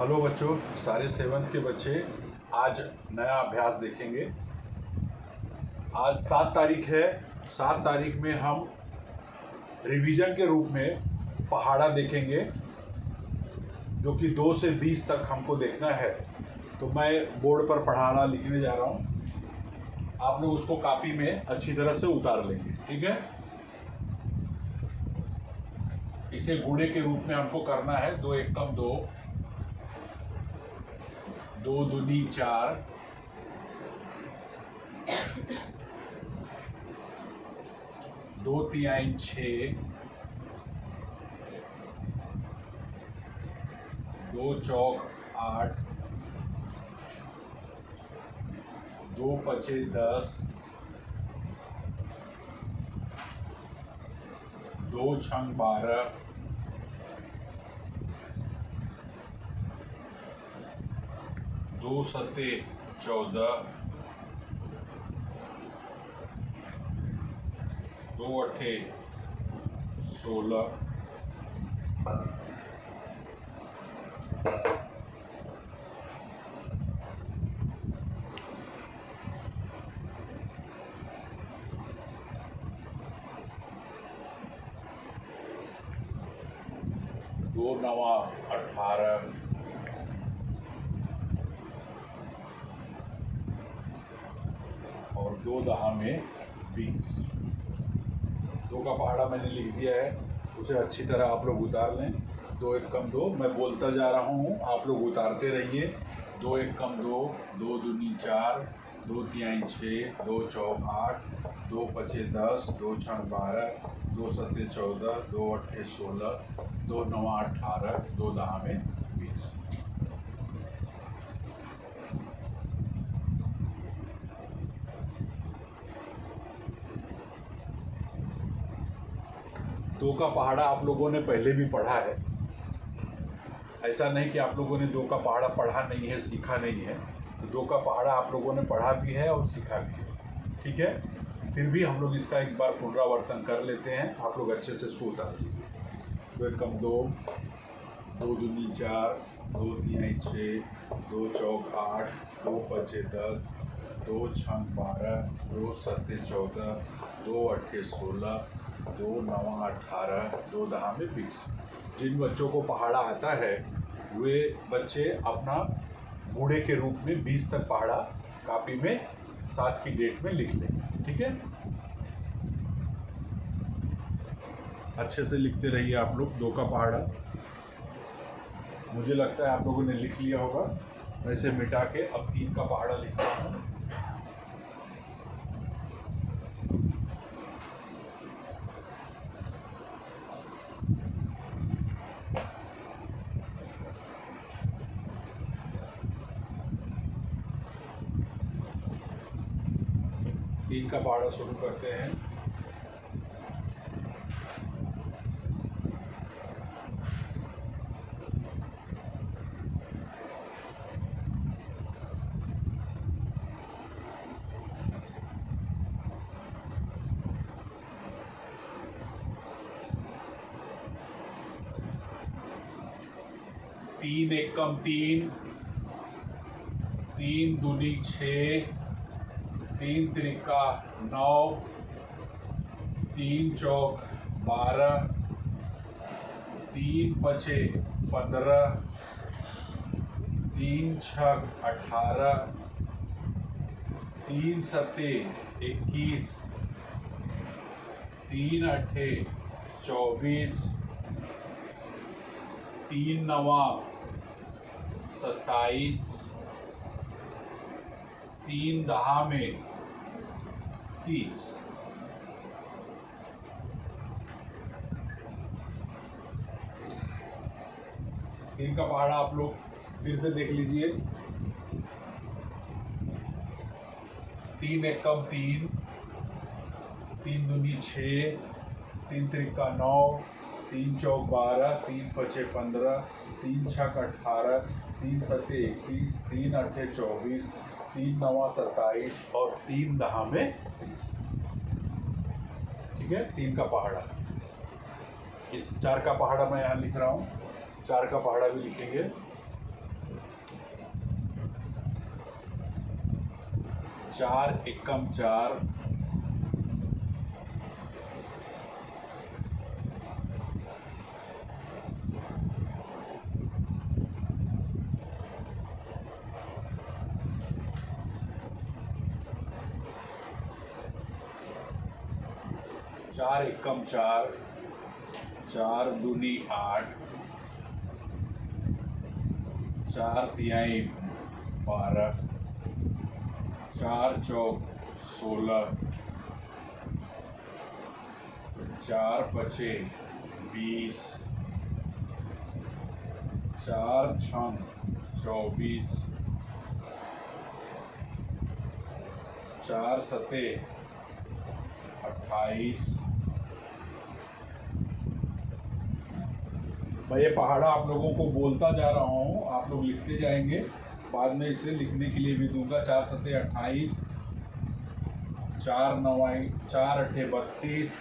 Hello बच्चों, सारे seventh के बच्चे आज नया अभ्यास देखेंगे। आज 7 तारीख है। 7 तारीख में हम रिवीजन के रूप में पहाड़ा देखेंगे, जो कि 2 से 20 तक हमको देखना है। तो मैं बोर्ड पर पहाड़ा लिखने जा रहा हूँ। आप लोग उसको कॉपी में अच्छी तरह से उतार लेंगे, ठीक है। इसे गुणे के रूप में हमको करना है। 2 एकम 2, 2 दूनी 4, 2 तिहाई 6, 2 चौक 8, 2 पचे 10, 2 छंग 12, 2 सत्ते 14, 2 अट्ठे 16, 2 नवा 18, और 2 दहा में 20। 2 का पहाड़ा मैंने लिख दिया है, उसे अच्छी तरह आप लोग उतार लें। 2 एकम 2, मैं बोलता जा रहा हूँ, आप लोग उतारते रहिए। 2 एकम 2, 2 दूनी 4, 2 तिहाई 6, 2 चौक 8, 2 पचे 10, 2 छंग 12, 2 सत्ते 14, 2 अट्ठे 16, 2 नवा 18, 2 दहा में 20। दो का पहाड़ा आप लोगों ने पहले भी पढ़ा है। ऐसा नहीं कि आप लोगों ने 2 का पहाड़ा पढ़ा नहीं है, सीखा नहीं है। तो 2 का पहाड़ा आप लोगों ने पढ़ा भी है और सीखा भी है, ठीक है। फिर भी हम लोग इसका एक बार पुनरावर्तन कर लेते हैं। आप लोग अच्छे से इसको उतार लीजिए। 2 एकम 2, 2 दूनी 4, 2 तिहाई 6, 2 चौक 8, 2 पचे 10, 2 छंग 12, 2 सत्ते 14, 2 अट्ठे 16, 2 नवा 18, 2 दहा में 20। जिन बच्चों को पहाड़ा आता है वे बच्चे अपना बूढ़े के रूप में 20 तक पहाड़ा कॉपी में 7 की डेट में लिख लेंगे, ठीक है। अच्छे से लिखते रहिए आप लोग 2 का पहाड़ा। मुझे लगता है आप लोगों ने लिख लिया होगा। वैसे मिटा के अब 3 का पहाड़ा लिख रहा हूँ। तीन का पहाड़ा शुरू करते हैं। तीन एकम 3, 3 दूनी 6, 3 त्रिका 9, 3 चौक 12, 3 पचे 15, 3 छक 18, 3 सत्ते 21, 3 अट्ठे 24, 3 नवा 27, 3 दहा में 30। तीन का पहाड़ा आप लोग फिर से देख लीजिए। 3 एकम 3, 3 दूनी 6, 3 त्रिका 9, 3 चौक 12, 3 पचे 15, 3 छक 18, 3 सत्ते 21, 3 अट्ठे 24, 3 नवा 27 और 3 दहा में 30, ठीक है। 3 का पहाड़ा। इस 4 का पहाड़ा मैं यहाँ लिख रहा हूँ। 4 का पहाड़ा भी लिखेंगे। चार एकम चार, चार एकम चार, चार दूनी आठ, चार तिहाई 12, चार चौक 16, चार पचे 20, चार छम 24, चार सते 28। मैं ये पहाड़ा आप लोगों को बोलता जा रहा हूँ, आप लोग लिखते जाएंगे, बाद में इसे लिखने के लिए भी दूंगा। चार सते 28, चार नवाई 4 अठे 32,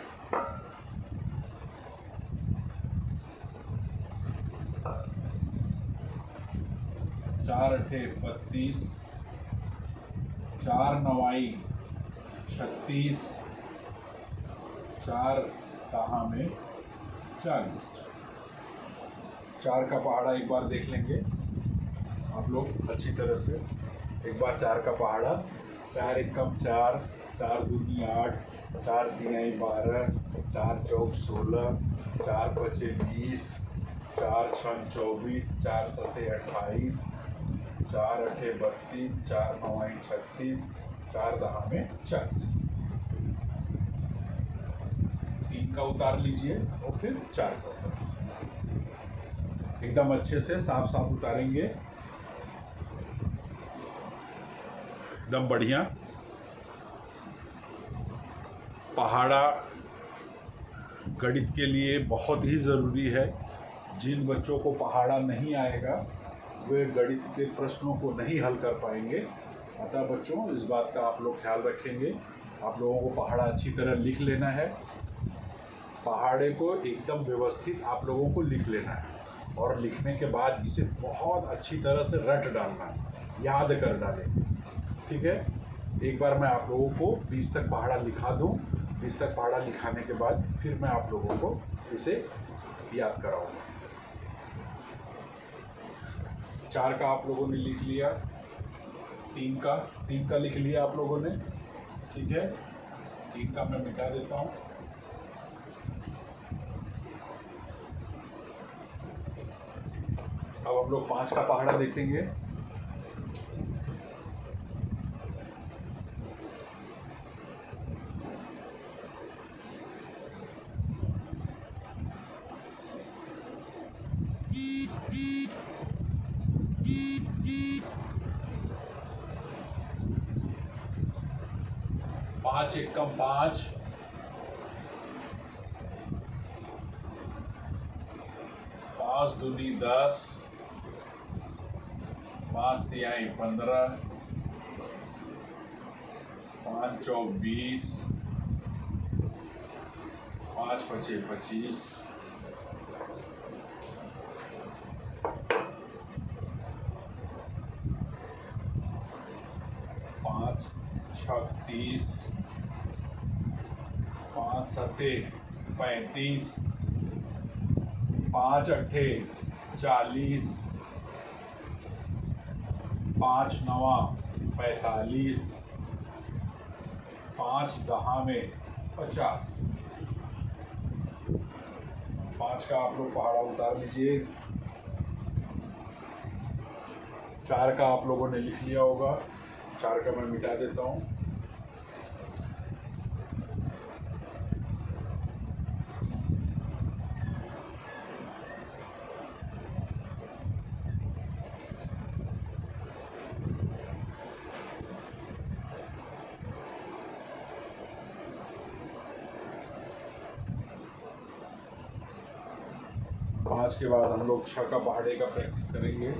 चार अठे 32, चार नवाई 36, चार कहाँ में 40। चार का पहाड़ा एक बार देख लेंगे आप लोग अच्छी तरह से। एक बार चार का पहाड़ा, चार एकम चार, चार दूनी 8, चार तिहाई 12, चार चौक 16, चार पचे 20, चार छम 24, चार सते 28, चार अठे 32, चार नवाई 36, चार दहा में 40। 3 का उतार लीजिए और फिर 4 का उतार, एकदम अच्छे से साफ साफ उतारेंगे, एकदम बढ़िया। पहाड़ा गणित के लिए बहुत ही ज़रूरी है। जिन बच्चों को पहाड़ा नहीं आएगा वे गणित के प्रश्नों को नहीं हल कर पाएंगे। अतः बच्चों, इस बात का आप लोग ख्याल रखेंगे। आप लोगों को पहाड़ा अच्छी तरह लिख लेना है। पहाड़े को एकदम व्यवस्थित आप लोगों को लिख लेना है और लिखने के बाद इसे बहुत अच्छी तरह से रट डालना है, याद कर डालें। ठीक है, एक बार मैं आप लोगों को 20 तक पहाड़ा लिखा दूं। 20 तक पहाड़ा लिखाने के बाद फिर मैं आप लोगों को इसे याद कराऊंगा। 4 का आप लोगों ने लिख लिया, 3 का लिख लिया आप लोगों ने। ठीक है, 3 का मैं मिटा देता हूँ। अब हम लोग 5 का पहाड़ा देखेंगे। पाँच एकम 5, 5 दूनी 10, 5 तिहाई 15, 5 चौक 20, 5 पचे 25, 5 छक 30, 5 सते 35, 5 अठे 40, 5 नवा 45, 5 दहा में 50। 5 का आप लोग पहाड़ा उतार लीजिए। 4 का आप लोगों ने लिख लिया होगा। 4 का मैं मिटा देता हूँ। पाँच के बाद हम लोग 6 का पहाड़े का प्रैक्टिस करेंगे।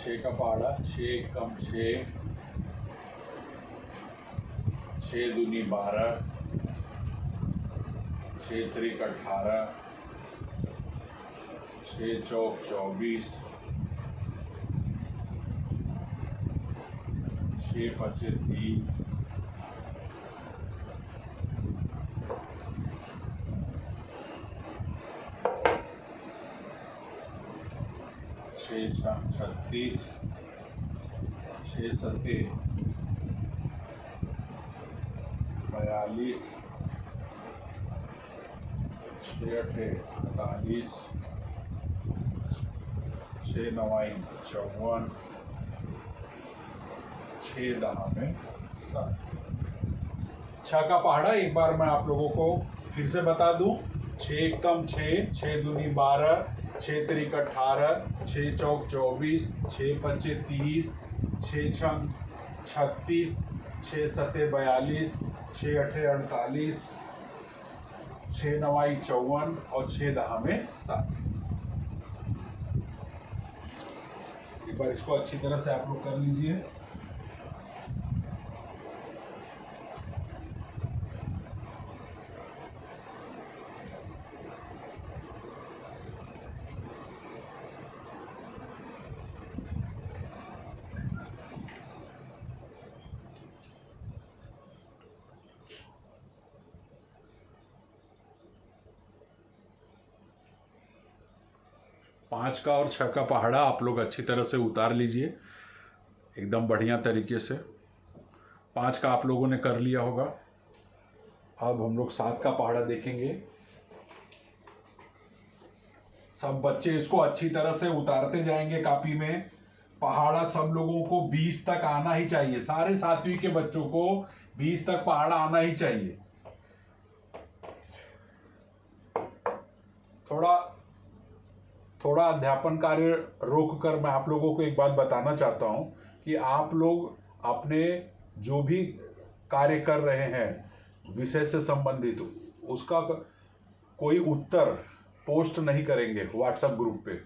6 का पहाड़ा 6 कम 6, 6 दूनी 12, 6 त्रिक 18, 6 चौक 24, 6 पचे 30, 6 छम 36, 6 सते 42, 6 अठे 48, 6 नवाई 54, 6 दहा में 7। 6 का पहाड़ा एक बार मैं आप लोगों को फिर से बता दूं। 6 कम 6, 6 दूनी 12, 6 त्रिक 18, 6 चौक 24, 6 पचे 30, 6 छम 36, 6 सते 42, 6 अठे 48, 6 नवाई 54 और 6 दहा में 7। एक बार इसको अच्छी तरह से आप लोग कर लीजिए। पाँच का और 6 का पहाड़ा आप लोग अच्छी तरह से उतार लीजिए एकदम बढ़िया तरीके से। 5 का आप लोगों ने कर लिया होगा। अब हम लोग 7 का पहाड़ा देखेंगे। सब बच्चे इसको अच्छी तरह से उतारते जाएंगे कापी में। पहाड़ा सब लोगों को 20 तक आना ही चाहिए। सारे 7वीं के बच्चों को 20 तक पहाड़ा आना ही चाहिए। थोड़ा अध्यापन कार्य रोक कर मैं आप लोगों को एक बात बताना चाहता हूं कि आप लोग अपने जो भी कार्य कर रहे हैं विषय से संबंधित, उसका कोई उत्तर पोस्ट नहीं करेंगे व्हाट्सएप ग्रुप पे।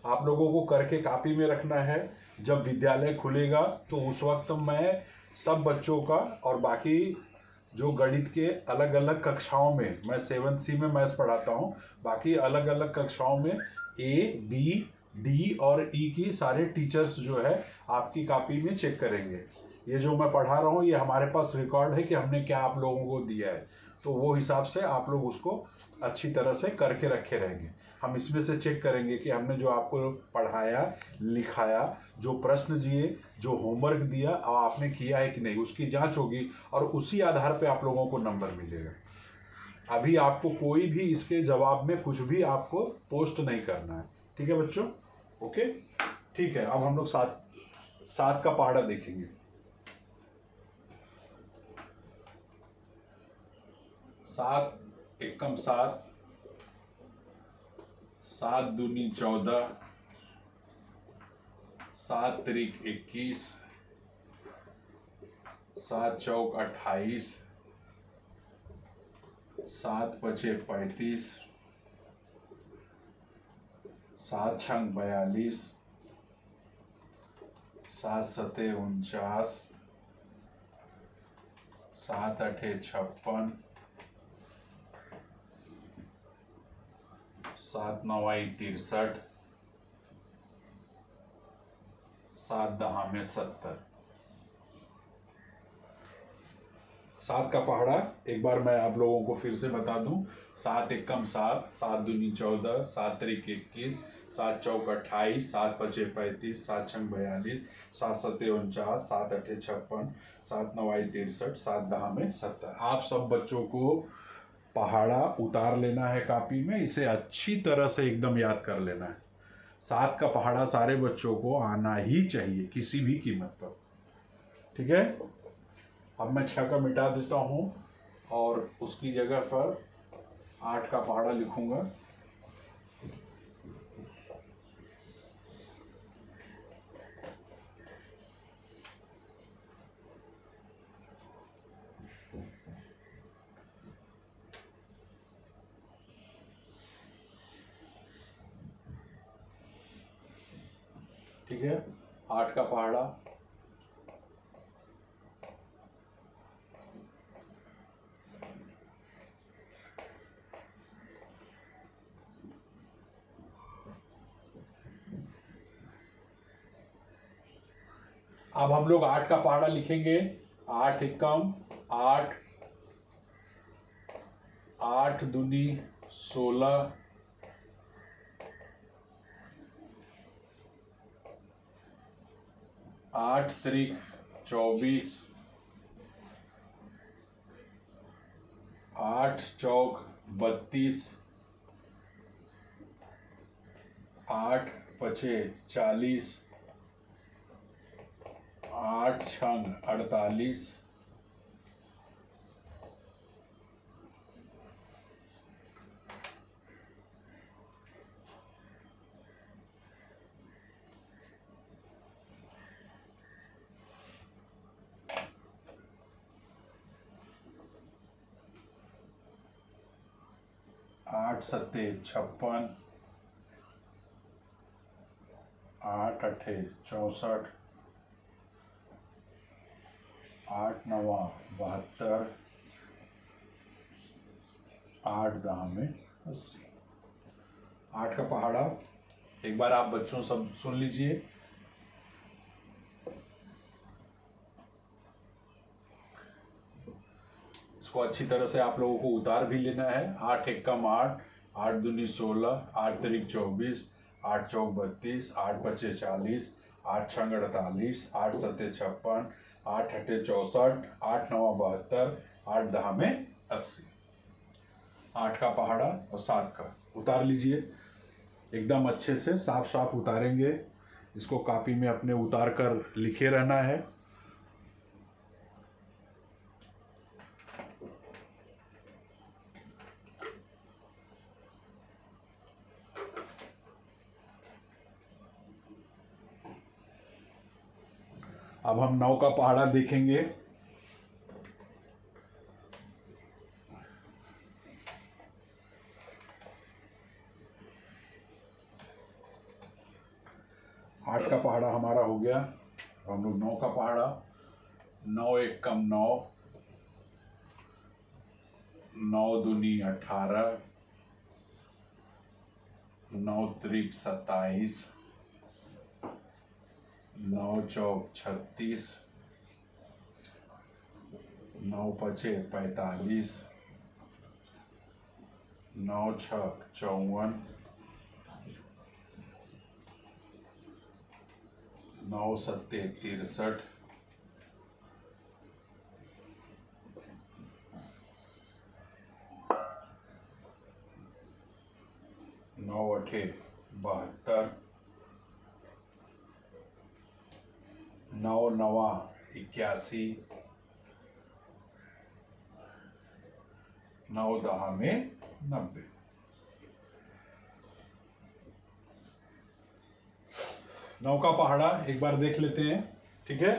आप लोगों को करके कॉपी में रखना है। जब विद्यालय खुलेगा तो उस वक्त मैं सब बच्चों का और बाकी जो गणित के अलग अलग कक्षाओं में, मैं 7C में मैथ्स पढ़ाता हूँ, बाकी अलग अलग कक्षाओं में A, B, D और E की सारे टीचर्स जो है आपकी कॉपी में चेक करेंगे। ये जो मैं पढ़ा रहा हूँ ये हमारे पास रिकॉर्ड है कि हमने क्या आप लोगों को दिया है, तो वो हिसाब से आप लोग उसको अच्छी तरह से करके रखे रहेंगे। हम इसमें से चेक करेंगे कि हमने जो आपको पढ़ाया, लिखाया, जो प्रश्न दिए, जो होमवर्क दिया और आपने किया है कि नहीं, उसकी जांच होगी और उसी आधार पे आप लोगों को नंबर मिलेगा। अभी आपको कोई भी इसके जवाब में कुछ भी आपको पोस्ट नहीं करना है। ठीक है बच्चों? ओके, ठीक है। अब हम लोग 7 का पहाड़ा देखेंगे। 7 एकम 7, 7 दूनी 14, 7 त्रिक 21, 7 चौक 28, 7 पचे 35, 7 छंग 42, 7 सते 49, 7 अठे 56, 7 नवाई 63, 7 दहा में 70। 7 का पहाड़ा एक बार मैं आप लोगों को फिर से बता दूं। 7 एकम 7, 7 दूनी 14, 7 त्रिक 21, 7 चौक 28, 7 पचे 35, 7 छंग 42, 7 सते 49, 7 अठे 56, 7 नवाई 63, 7 दहा में 70। आप सब बच्चों को पहाड़ा उतार लेना है कापी में, इसे अच्छी तरह से एकदम याद कर लेना है। 7 का पहाड़ा सारे बच्चों को आना ही चाहिए किसी भी कीमत पर। ठीक है? अब मैं 6 का मिटा देता हूँ और उसकी जगह पर 8 का पहाड़ा लिखूंगा। ठीक है? 8 का पहाड़ा, अब हम लोग 8 का पहाड़ा लिखेंगे। 8 एकम 8, 8 दूनी 16, 8 त्रिक 24, 8 चौक 32, 8 पचे 40, 8 छंग 48, 8 सत्ते 56, 8 अठे 64, 8 नवा 72, 8 दहा में 80। 8 का पहाड़ा एक बार आप बच्चों सब सुन लीजिए। इसको अच्छी तरह से आप लोगों को उतार भी लेना है। 8 एकम 8, 8 दूनी 16, 8 त्रिक 24, 8 चौक 32, 8 पचे 40, 8 छंग 48, 8 सत्ते 56, 8 अठे 64, 8 नवा 72, 8 दहा में 80। 8 का पहाड़ा और 7 का उतार लीजिए। एकदम अच्छे से साफ साफ उतारेंगे। इसको कॉपी में अपने उतार कर लिखे रहना है। अब हम 9 का पहाड़ा देखेंगे। आठ का पहाड़ा हमारा हो गया। हम लोग 9 का पहाड़ा। 9 एकम 9, 9 दूनी 18, 9 त्रिक 27, 9 चौक 36, 9 पचे 45, 9 छक 54, 9 सत्ते 63, 9 अठे 72, 9 नवा 81, 9 दहा में 90। 9 का पहाड़ा एक बार देख लेते हैं, ठीक है।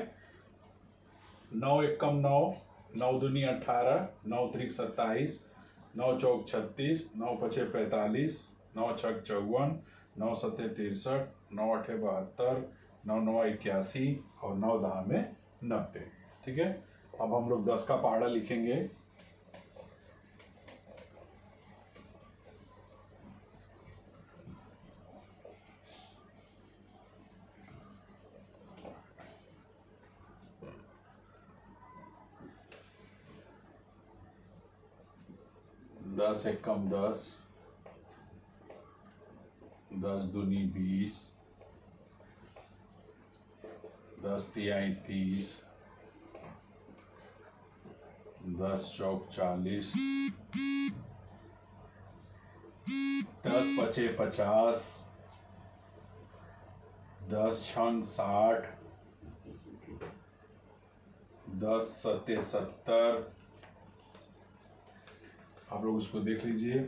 9 एकम 9, 9 दूनी 18, 9 त्रिक 27, 9 चौक 36, 9 पचे 45, 9 छक 54, 9 सत्ते 63, 9 अठे 72, 9 नवा 81 और 9 दहा में 90। ठीक है। अब हम लोग 10 का पहाड़ा लिखेंगे। दस एकम 10, 10 दूनी 20, 10 तिहाई 30, 10 चौक 40, 10 पचे 50, 10 छंग 60, 10 सत्ते 70। आप लोग इसको देख लीजिए।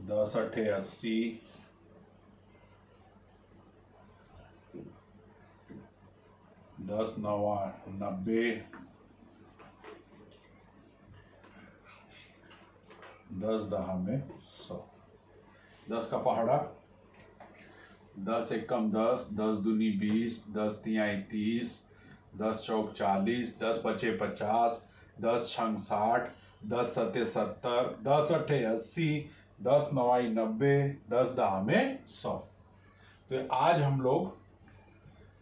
10 अठे 80, 10 नवा 90, 10 दहा में 100। 10 का पहाड़ा, 10 एकम 10, 10 दूनी 20, 10 तिहाई 30, 10 चौक 40, 10 पचे 50, 10 छंग 60, 10 सते 70, 10 अठे 80, 10 नवाई 90, 10 दहा में 100। तो आज हम लोग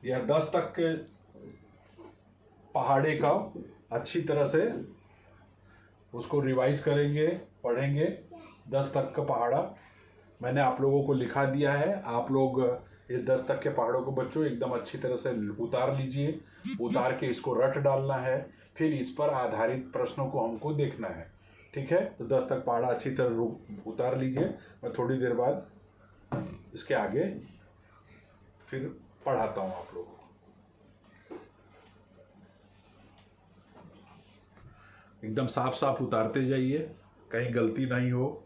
यह 10 तक के पहाड़े का अच्छी तरह से उसको रिवाइज करेंगे, पढ़ेंगे। 10 तक का पहाड़ा मैंने आप लोगों को लिखा दिया है। आप लोग ये 10 तक के पहाड़ों को बच्चों एकदम अच्छी तरह से उतार लीजिए। उतार के इसको रट डालना है, फिर इस पर आधारित प्रश्नों को हमको देखना है। ठीक है, तो 10 तक पहाड़ा अच्छी तरह उतार लीजिए। मैं थोड़ी देर बाद इसके आगे फिर पढ़ाता हूँ आप लोगों को। एकदम साफ साफ उतारते जाइए, कहीं गलती नहीं हो।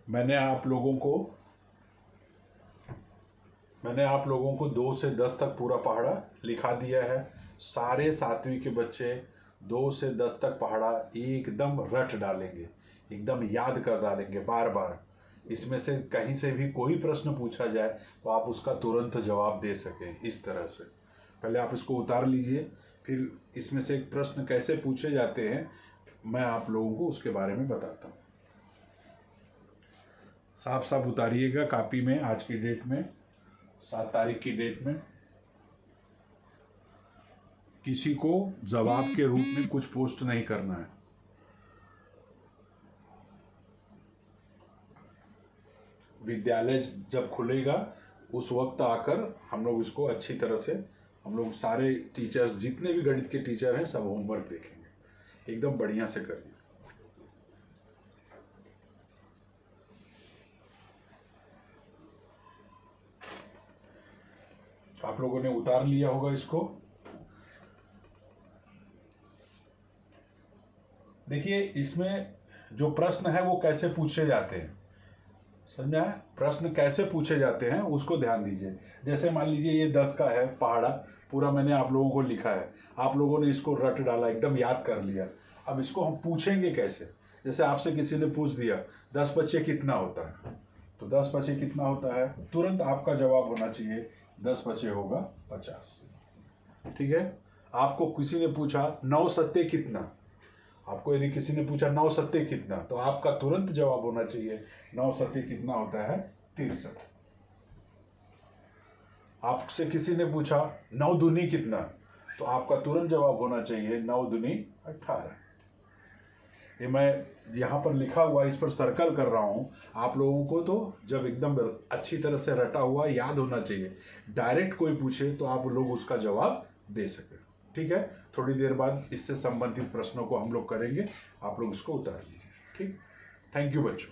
मैंने आप लोगों को 2 से 10 तक पूरा पहाड़ा लिखा दिया है। सारे 7वीं के बच्चे 2 से 10 तक पहाड़ा एकदम रट डालेंगे, एकदम याद कर डालेंगे बार बार। इसमें से कहीं से भी कोई प्रश्न पूछा जाए तो आप उसका तुरंत जवाब दे सकें। इस तरह से पहले आप इसको उतार लीजिए, फिर इसमें से एक प्रश्न कैसे पूछे जाते हैं मैं आप लोगों को उसके बारे में बताता हूँ। साफ साफ उतारिएगा कॉपी में। आज की डेट में 7 तारीख की डेट में किसी को जवाब के रूप में कुछ पोस्ट नहीं करना है। विद्यालय जब खुलेगा उस वक्त आकर हम लोग इसको अच्छी तरह से, हम लोग सारे टीचर्स जितने भी गणित के टीचर हैं सब होमवर्क देखेंगे। एकदम बढ़िया से करिए। आप लोगों ने उतार लिया होगा इसको। देखिए इसमें जो प्रश्न है वो कैसे पूछे जाते हैं, समझा? प्रश्न कैसे पूछे जाते हैं उसको ध्यान दीजिए। जैसे मान लीजिए ये 10 का है पहाड़ा, पूरा मैंने आप लोगों को लिखा है, आप लोगों ने इसको रट डाला, एकदम याद कर लिया। अब इसको हम पूछेंगे कैसे? जैसे आपसे किसी ने पूछ दिया 10 पचे कितना होता है, तो 10 पचे कितना होता है, तुरंत आपका जवाब होना चाहिए 10 पचे होगा 50। ठीक है। आपको किसी ने पूछा 9 सत्ते कितना, आपको यदि किसी ने पूछा 9 सत्ते कितना, तो आपका तुरंत जवाब होना चाहिए 9 सत्ते कितना होता है 63। आपसे किसी ने पूछा 9 दूनी कितना, तो आपका तुरंत जवाब होना चाहिए 9 दूनी 18। ये मैं यहाँ पर लिखा हुआ इस पर सर्कल कर रहा हूँ आप लोगों को, तो जब एकदम अच्छी तरह से रटा हुआ याद होना चाहिए। डायरेक्ट कोई पूछे तो आप लोग उसका जवाब दे सके। ठीक है, थोड़ी देर बाद इससे संबंधित प्रश्नों को हम लोग करेंगे, आप लोग इसको उतार लीजिए। ठीक, थैंक यू बच्चों।